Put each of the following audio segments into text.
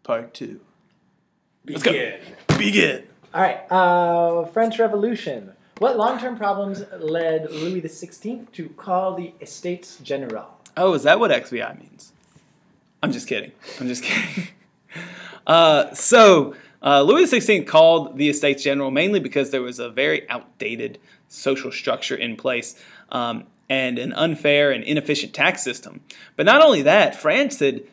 Part 2. Let's Begin. go. Begin. All right. French Revolution. What long-term problems led Louis XVI to call the Estates General? Oh, is that what XVI means? I'm just kidding. I'm just kidding. Louis XVI called the Estates General mainly because there was a very outdated social structure in place and an unfair and inefficient tax system. But not only that, France had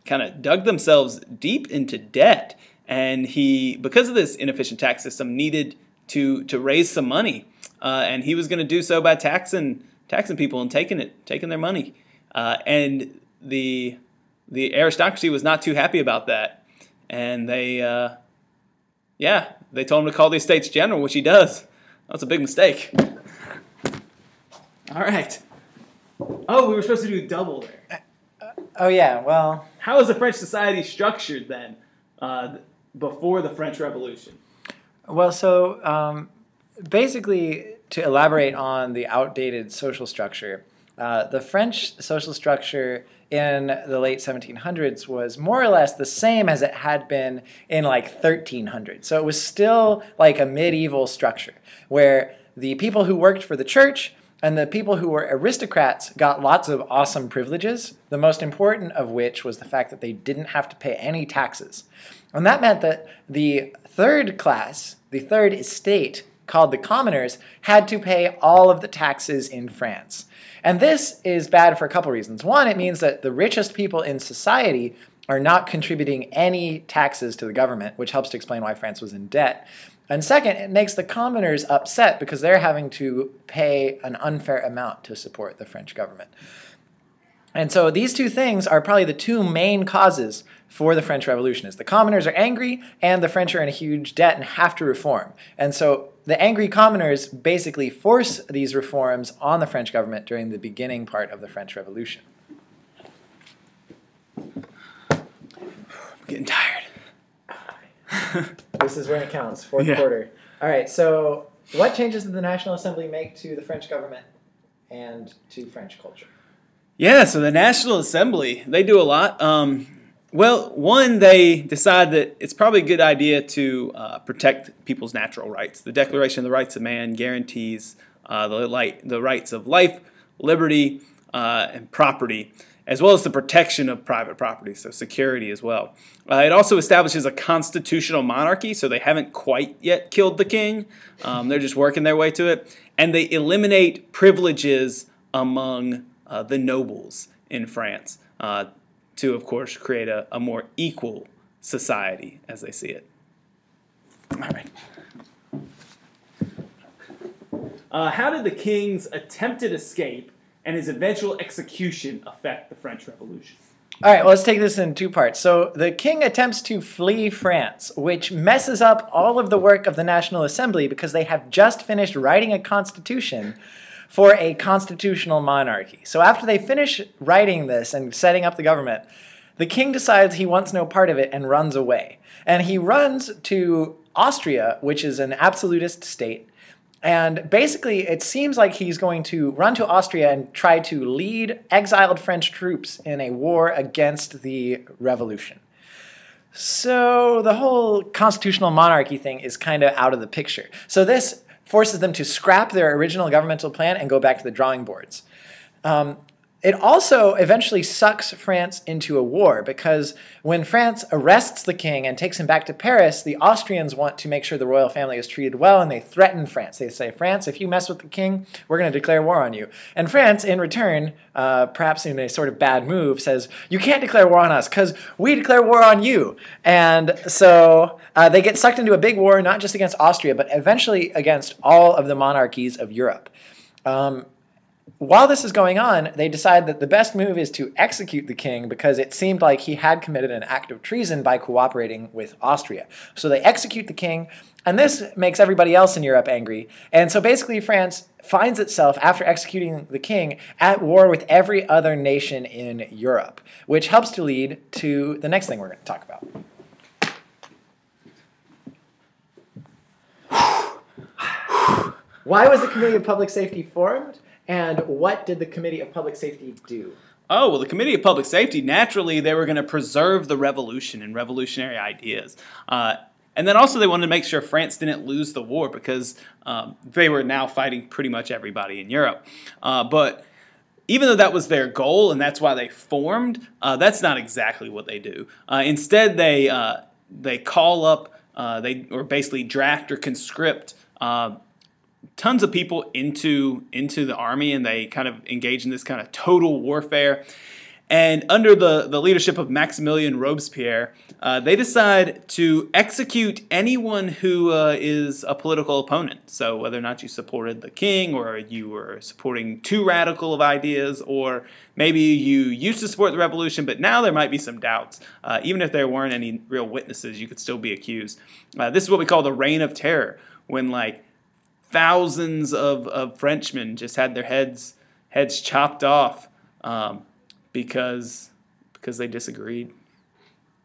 kind of dug themselves deep into debt, and he, because of this inefficient tax system, needed to raise some money, and he was going to do so by taxing people and taking their money, and the aristocracy was not too happy about that, and they told him to call the Estates General, which he does. That's a big mistake. All right. Oh, we were supposed to do double there. Oh yeah, well. How was the French society structured then, before the French Revolution? Well, so basically, to elaborate on the outdated social structure, the French social structure in the late 1700s was more or less the same as it had been in like 1300. So it was still like a medieval structure where the people who worked for the church and the people who were aristocrats got lots of awesome privileges, the most important of which was the fact that they didn't have to pay any taxes. And that meant that the third class, the third estate, called the commoners, had to pay all of the taxes in France. And this is bad for a couple reasons. One, it means that the richest people in society are not contributing any taxes to the government, which helps to explain why France was in debt. And second, it makes the commoners upset because they're having to pay an unfair amount to support the French government. And so these two things are probably the two main causes for the French Revolution. Is the commoners are angry and the French are in a huge debt and have to reform. And so the angry commoners basically force these reforms on the French government during the beginning part of the French Revolution. I'm getting tired. This is when it counts, fourth quarter. All right, so what changes did the National Assembly make to the French government and to French culture? Yeah, so the National Assembly, they do a lot. Well, one, they decide that it's probably a good idea to protect people's natural rights. The Declaration of the Rights of Man guarantees the rights of life, liberty, and property, as well as the protection of private property, so security as well. It also establishes a constitutional monarchy, so they haven't quite yet killed the king. They're just working their way to it. And they eliminate privileges among the nobles in France to, of course, create a more equal society as they see it. All right. How did the king's attempted escape and his eventual execution affect the French Revolution? All right, well, let's take this in two parts. So the king attempts to flee France, which messes up all of the work of the National Assembly because they have just finished writing a constitution for a constitutional monarchy. So after they finish writing this and setting up the government, the king decides he wants no part of it and runs away. And he runs to Austria, which is an absolutist state. And basically, it seems like he's going to run to Austria and try to lead exiled French troops in a war against the revolution. So the whole constitutional monarchy thing is kind of out of the picture. So this forces them to scrap their original governmental plan and go back to the drawing boards. It also eventually sucks France into a war because when France arrests the king and takes him back to Paris, the Austrians want to make sure the royal family is treated well, and they threaten France. They say, France, if you mess with the king, we're going to declare war on you. And France, in return, perhaps in a sort of bad move, says, you can't declare war on us because we declare war on you. And so they get sucked into a big war, not just against Austria, but eventually against all of the monarchies of Europe. While this is going on, they decide that the best move is to execute the king because it seemed like he had committed an act of treason by cooperating with Austria. So they execute the king, and this makes everybody else in Europe angry. And so basically France finds itself, after executing the king, at war with every other nation in Europe, which helps to lead to the next thing we're going to talk about. Why was the Committee of Public Safety formed? And what did the Committee of Public Safety do? Oh, well, the Committee of Public Safety, naturally, they were going to preserve the revolution and revolutionary ideas. And then also they wanted to make sure France didn't lose the war because they were now fighting pretty much everybody in Europe. But even though that was their goal and that's why they formed, that's not exactly what they do. Instead, they call up, or basically draft or conscript tons of people into the army, and they kind of engage in this kind of total warfare. And under the leadership of Maximilien Robespierre, they decide to execute anyone who is a political opponent. So whether or not you supported the king, or you were supporting too radical of ideas, or maybe you used to support the revolution, but now there might be some doubts. Even if there weren't any real witnesses, you could still be accused. This is what we call the Reign of Terror, when like thousands of Frenchmen just had their heads chopped off because they disagreed.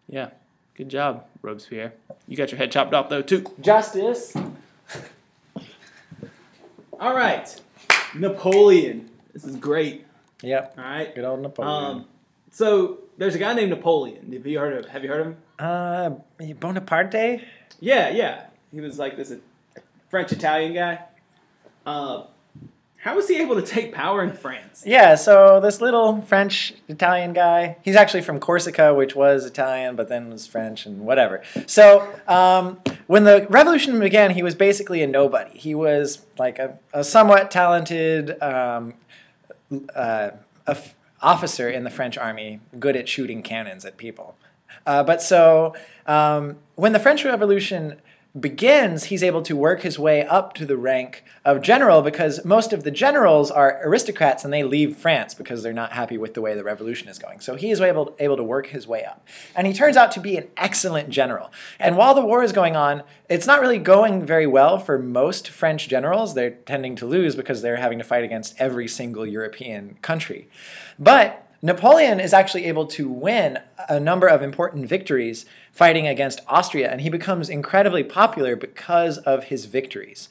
Yeah, good job, Robespierre. You got your head chopped off though too. Justice. All right, Napoleon. This is great. Yep. All right. Good old Napoleon. So there's a guy named Napoleon. Have you heard of him? Bonaparte? Yeah. He was like this French-Italian guy. How was he able to take power in France? Yeah, so this little French-Italian guy, he's actually from Corsica, which was Italian, but then was French and whatever. So when the revolution began, he was basically a nobody. He was like a somewhat talented officer in the French army, good at shooting cannons at people. But so when the French Revolution begins, he's able to work his way up to the rank of general because most of the generals are aristocrats and they leave France because they're not happy with the way the revolution is going. So he is able to work his way up. And he turns out to be an excellent general. And while the war is going on, it's not really going very well for most French generals. They're tending to lose because they're having to fight against every single European country. But Napoleon is actually able to win a number of important victories fighting against Austria, and he becomes incredibly popular because of his victories.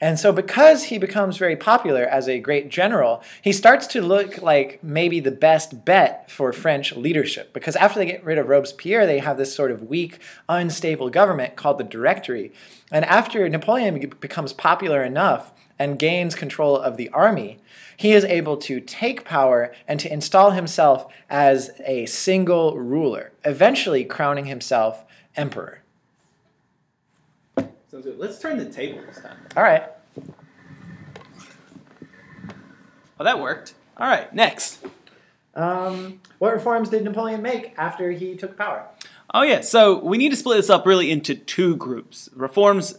And so because he becomes very popular as a great general, he starts to look like maybe the best bet for French leadership. Because after they get rid of Robespierre, they have this sort of weak, unstable government called the Directory. And after Napoleon becomes popular enough and gains control of the army, he is able to take power and to install himself as a single ruler, eventually crowning himself emperor. Sounds good. Let's turn the table this time. All right. Oh, that worked. All right, next. What reforms did Napoleon make after he took power? Oh, yeah. So we need to split this up really into two groups. Reforms,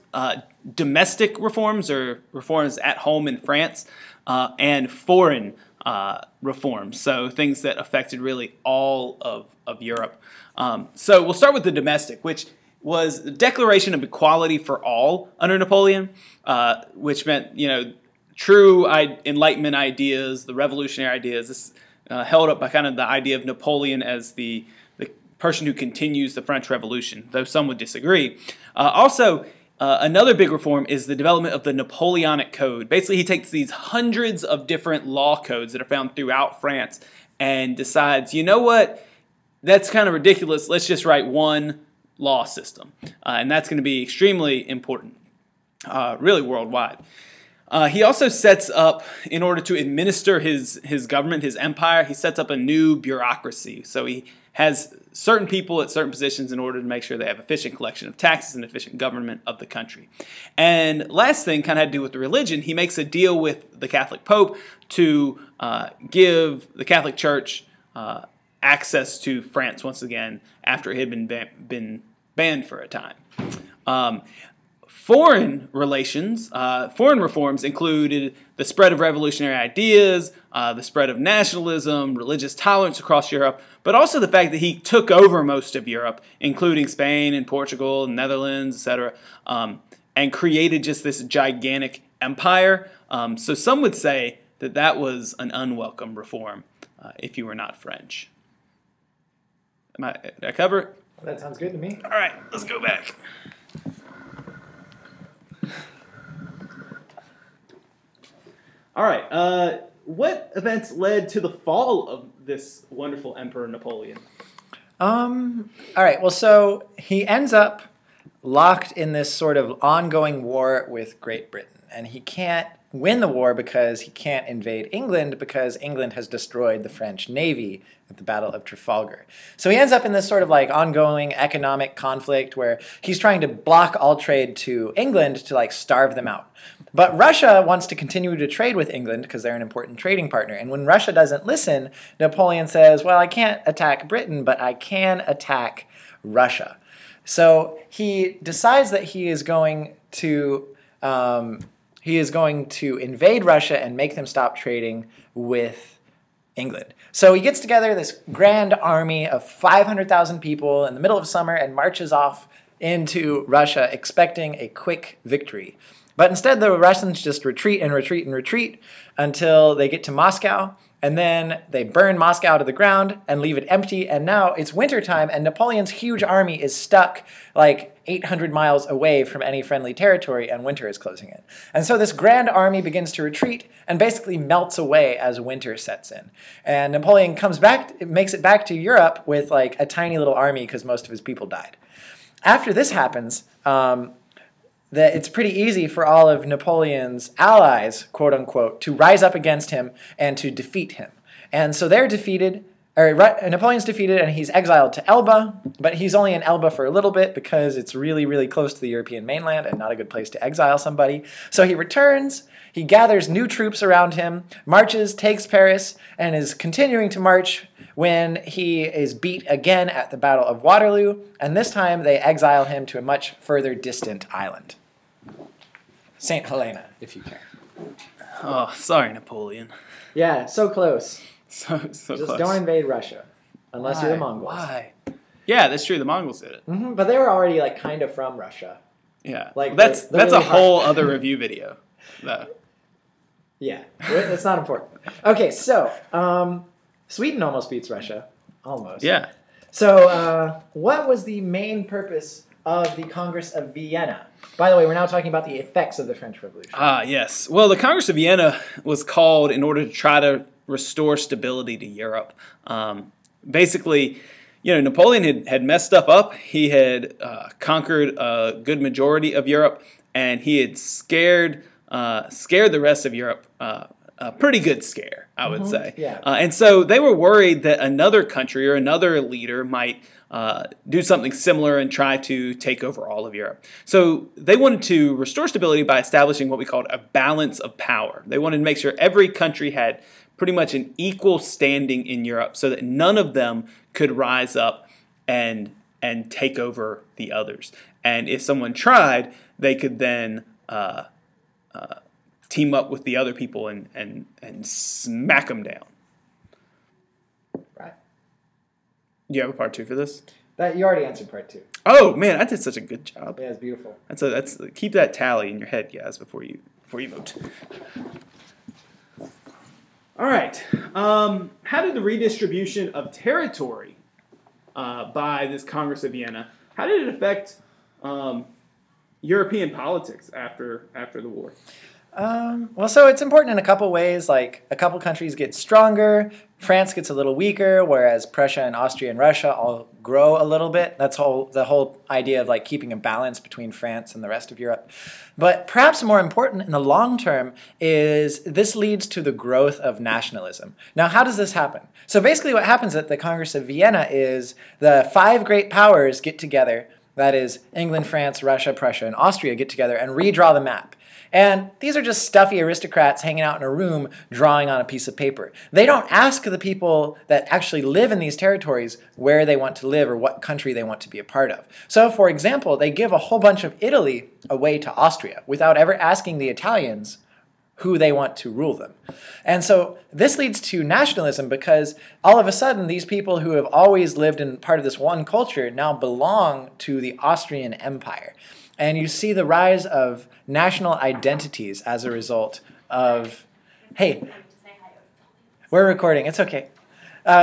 domestic reforms, or reforms at home in France, and foreign reforms, so things that affected really all of Europe. So we'll start with the domestic, which was the Declaration of Equality for All under Napoleon, which meant, true Enlightenment ideas, the revolutionary ideas. This held up by kind of the idea of Napoleon as the person who continues the French Revolution, though some would disagree. Also, another big reform is the development of the Napoleonic Code. Basically, he takes these hundreds of different law codes that are found throughout France and decides, you know what, that's kind of ridiculous. Let's just write one law system. And that's going to be extremely important, really worldwide. He also sets up, in order to administer his government, his empire, he sets up a new bureaucracy. So he has certain people at certain positions in order to make sure they have efficient collection of taxes and efficient government of the country. And last thing kind of had to do with the religion. He makes a deal with the Catholic Pope to give the Catholic Church access to France once again after it had been banned for a time. Foreign relations, foreign reforms included the spread of revolutionary ideas, the spread of nationalism, religious tolerance across Europe, but also the fact that he took over most of Europe, including Spain and Portugal and Netherlands, etc., and created just this gigantic empire. So some would say that that was an unwelcome reform if you were not French. Did I cover it? That sounds good to me. All right, let's go back. All right. What events led to the fall of this wonderful Emperor Napoleon? All right. Well, so he ends up locked in this sort of ongoing war with Great Britain, and he can't win the war because he can't invade England because England has destroyed the French Navy at the Battle of Trafalgar. So he ends up in this sort of like ongoing economic conflict where he's trying to block all trade to England to like starve them out. But Russia wants to continue to trade with England because they're an important trading partner. And when Russia doesn't listen, Napoleon says, well, I can't attack Britain, but I can attack Russia. So he decides that he is going to invade Russia and make them stop trading with England. So he gets together this grand army of 500,000 people in the middle of summer and marches off into Russia expecting a quick victory. But instead, the Russians just retreat and retreat and retreat until they get to Moscow, and then they burn Moscow to the ground and leave it empty, and now it's wintertime, and Napoleon's huge army is stuck like 800 miles away from any friendly territory, and winter is closing in. And so this grand army begins to retreat and basically melts away as winter sets in. And Napoleon comes back, makes it back to Europe with like a tiny little army because most of his people died. After this happens, that it's pretty easy for all of Napoleon's allies, quote unquote, to rise up against him and to defeat him. And so they're defeated, or Napoleon's defeated and he's exiled to Elba, but he's only in Elba for a little bit because it's really, really close to the European mainland and not a good place to exile somebody. So he returns, he gathers new troops around him, marches, takes Paris, and is continuing to march when he is beat again at the Battle of Waterloo, and this time they exile him to a much further distant island. St. Helena, if you can. Oh, sorry, Napoleon. Yeah, so close. So Just close. don't invade Russia, unless you're the Mongols. Why? Yeah, that's true. The Mongols did it. Mm-hmm, but they were already like kind of from Russia. Yeah, Like well, that's really a whole other review video. No. Yeah, that's not important. Okay, so Sweden almost beats Russia, almost. Yeah. So what was the main purpose of the Congress of Vienna? By the way, we're now talking about the effects of the French Revolution. Ah, yes. Well, the Congress of Vienna was called in order to try to restore stability to Europe. Basically, Napoleon had messed stuff up. He had conquered a good majority of Europe, and he had scared the rest of Europe. A pretty good scare, I would say. Yeah. And so they were worried that another country or another leader might do something similar and try to take over all of Europe. So they wanted to restore stability by establishing what we called a balance of power. They wanted to make sure every country had pretty much an equal standing in Europe so that none of them could rise up and take over the others. And if someone tried, they could then team up with the other people and smack them down. Right. Do you have a part two for this? You already answered part two. Oh man, I did such a good job. Yeah, it's beautiful. That's keep that tally in your head, guys, before you vote. All right. How did the redistribution of territory by this Congress of Vienna, how did it affect European politics after the war? Well, so it's important in a couple ways. Like, a couple countries get stronger, France gets a little weaker, whereas Prussia and Austria and Russia all grow a little bit. That's the whole idea of like keeping a balance between France and the rest of Europe. But perhaps more important in the long term is this leads to the growth of nationalism. Now, how does this happen? So basically what happens at the Congress of Vienna is the 5 great powers get together. That is, England, France, Russia, Prussia, and Austria get together and redraw the map. And these are just stuffy aristocrats hanging out in a room drawing on a piece of paper. They don't ask the people that actually live in these territories where they want to live or what country they want to be a part of. So, for example, they give a whole bunch of Italy away to Austria without ever asking the Italians who they want to rule them. And so this leads to nationalism because all of a sudden these people who have always lived in part of this one culture now belong to the Austrian Empire. And you see the rise of national identities as a result of, hey, we're recording, it's okay.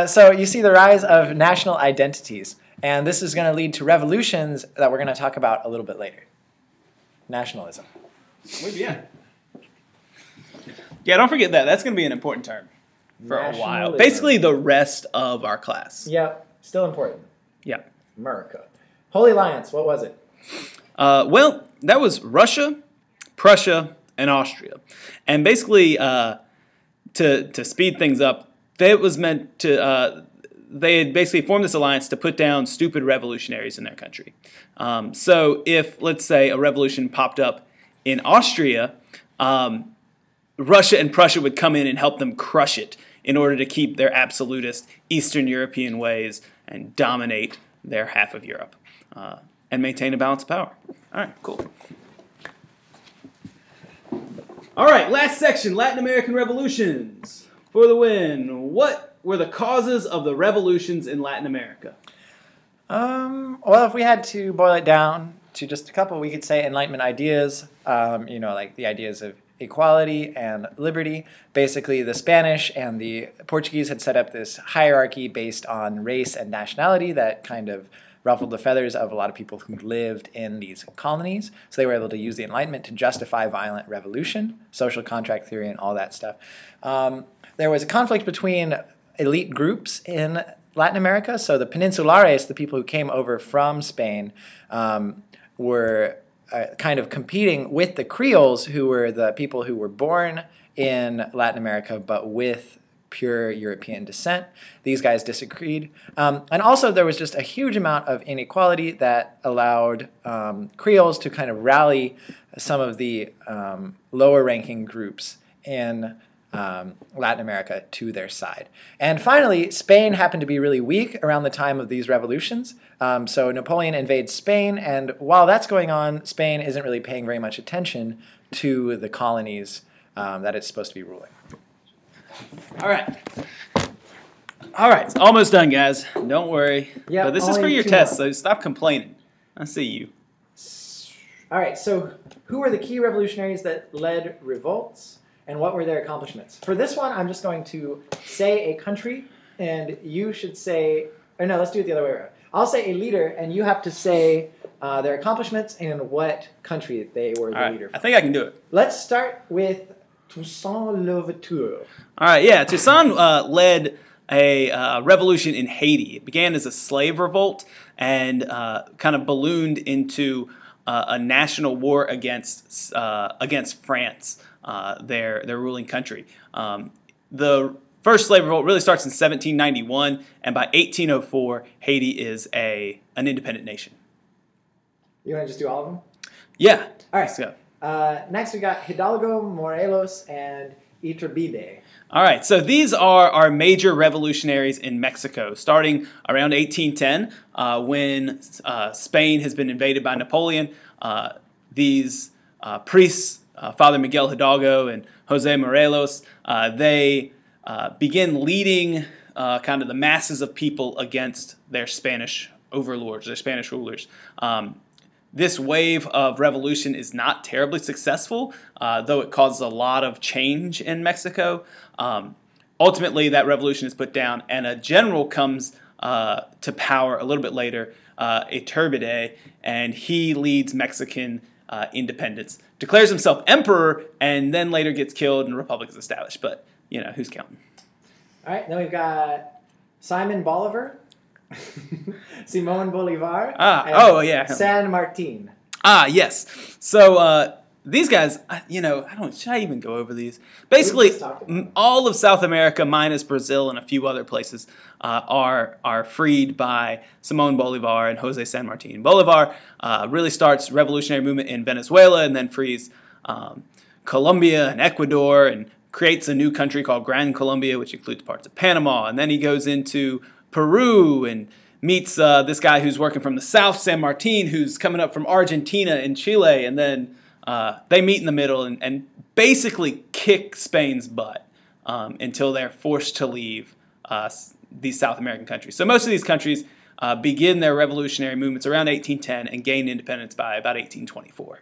So you see the rise of national identities, and this is going to lead to revolutions that we're going to talk about a little bit later. Nationalism. Muy bien. Yeah, don't forget that. That's going to be an important term for a while. Nationalism. Basically, the rest of our class. Yep, still important. Yeah. America. Holy Alliance, what was it? Well, that was Russia, Prussia, and Austria. And basically, to speed things up, they had basically formed this alliance to put down stupid revolutionaries in their country. So if, let's say, a revolution popped up in Austria, Russia and Prussia would come in and help them crush it in order to keep their absolutist Eastern European ways and dominate their half of Europe and maintain a balance of power. All right, cool. All right, last section, Latin American revolutions. For the win, what were the causes of the revolutions in Latin America? Well, if we had to boil it down to just a couple, we could say Enlightenment ideas, like the ideas of equality and liberty. Basically, the Spanish and the Portuguese had set up this hierarchy based on race and nationality that kind of ruffled the feathers of a lot of people who lived in these colonies. So they were able to use the Enlightenment to justify violent revolution, social contract theory, and all that stuff. There was a conflict between elite groups in Latin America. So the Peninsulares, the people who came over from Spain, were kind of competing with the Creoles, who were the people who were born in Latin America but with pure European descent. These guys disagreed. And also there was just a huge amount of inequality that allowed Creoles to kind of rally some of the lower ranking groups in Latin America to their side. And finally, Spain happened to be really weak around the time of these revolutions. So Napoleon invades Spain, and while that's going on, Spain isn't really paying very much attention to the colonies that it's supposed to be ruling. All right. All right, it's almost done, guys. Don't worry. Yep, but this is for your test, so stop complaining. I see you. All right, so who were the key revolutionaries that led revolts, and what were their accomplishments? For this one, I'm just going to say a country, and you should say, or no, let's do it the other way around. I'll say a leader, and you have to say their accomplishments and what country they were the leader for. I think I can do it. Let's start with Toussaint Louverture. All right, yeah, Toussaint led a revolution in Haiti. It began as a slave revolt and kind of ballooned into a national war against France, their ruling country. The first slave revolt really starts in 1791, and by 1804, Haiti is an independent nation. You want to just do all of them? Yeah. All right. Let's go. Next, we got Hidalgo, Morelos, and Iturbide. All right, so these are our major revolutionaries in Mexico, starting around 1810 when Spain has been invaded by Napoleon. These priests, Father Miguel Hidalgo and Jose Morelos, they begin leading kind of the masses of people against their Spanish overlords, their Spanish rulers. This wave of revolution is not terribly successful, though it causes a lot of change in Mexico. Ultimately, that revolution is put down, and a general comes to power a little bit later, Iturbide, and he leads Mexican independence, declares himself emperor, and then later gets killed and a republic is established. But, you know, who's counting? All right, then we've got Simon Bolivar, Simón Bolívar, and San Martin. Yes. So these guys, should I even go over these? Basically, all of South America minus Brazil and a few other places are freed by Simón Bolívar and José San Martín. Bolívar really starts revolutionary movement in Venezuela and then frees Colombia and Ecuador and creates a new country called Gran Colombia, which includes parts of Panama. And then he goes into Peru and meets this guy who's working from the south, San Martin, who's coming up from Argentina and Chile, and then they meet in the middle and basically kick Spain's butt until they're forced to leave these South American countries. So most of these countries begin their revolutionary movements around 1810 and gain independence by about 1824.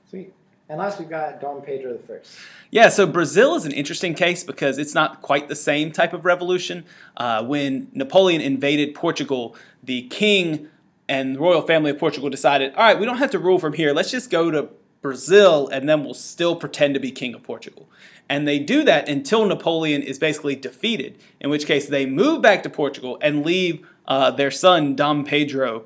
Sweet. And last we've got Dom Pedro I. Yeah, so Brazil is an interesting case because it's not quite the same type of revolution. When Napoleon invaded Portugal, the king and the royal family of Portugal decided, all right, we don't have to rule from here. Let's just go to Brazil, and then we'll still pretend to be king of Portugal. And they do that until Napoleon is basically defeated, in which case they move back to Portugal and leave their son, Dom Pedro,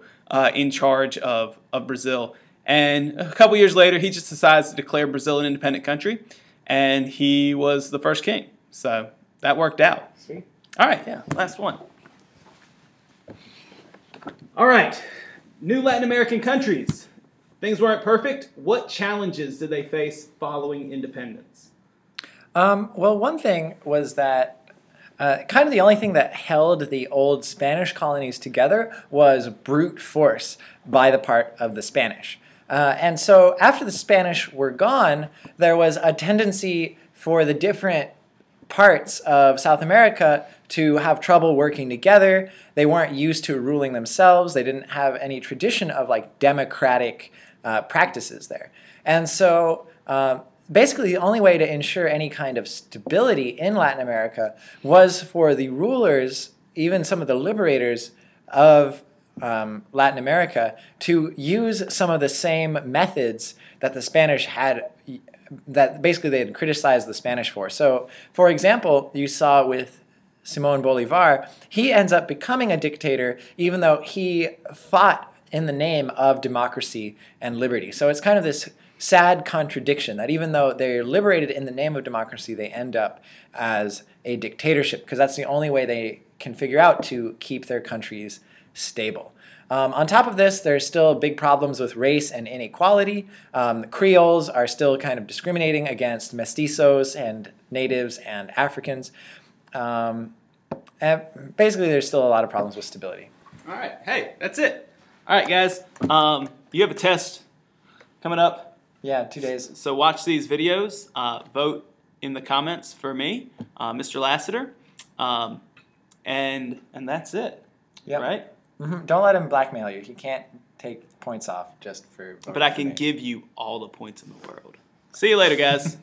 in charge of Brazil. And a couple years later, he just decides to declare Brazil an independent country, and he was the first king. So that worked out. Sweet. All right, yeah, last one. All right, new Latin American countries. Things weren't perfect. What challenges did they face following independence? Well, one thing was that kind of the only thing that held the old Spanish colonies together was brute force by the part of the Spanish. And so after the Spanish were gone, there was a tendency for the different parts of South America to have trouble working together. They weren't used to ruling themselves. They didn't have any tradition of like democratic practices there. And so basically the only way to ensure any kind of stability in Latin America was for the rulers, even some of the liberators of Latin America, to use some of the same methods that the Spanish had, that basically they had criticized the Spanish for. So, for example, you saw with Simón Bolívar, he ends up becoming a dictator even though he fought in the name of democracy and liberty. So it's kind of this sad contradiction that even though they're liberated in the name of democracy, they end up as a dictatorship because that's the only way they can figure out to keep their countries stable. On top of this, there's still big problems with race and inequality. The Creoles are still kind of discriminating against mestizos and natives and Africans. And basically, there's still a lot of problems with stability. All right. Hey, that's it. All right, guys. You have a test coming up. Yeah, 2 days. So watch these videos. Vote in the comments for me, Mr. Lassiter. And that's it. Yep. Right? Mm-hmm. Don't let him blackmail you. He can't take points off just for voting But I can give you all the points in the world. See you later, guys.